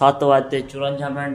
7:54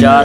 4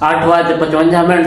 8:55.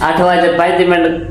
8:35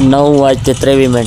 9:23.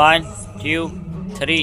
1 2 3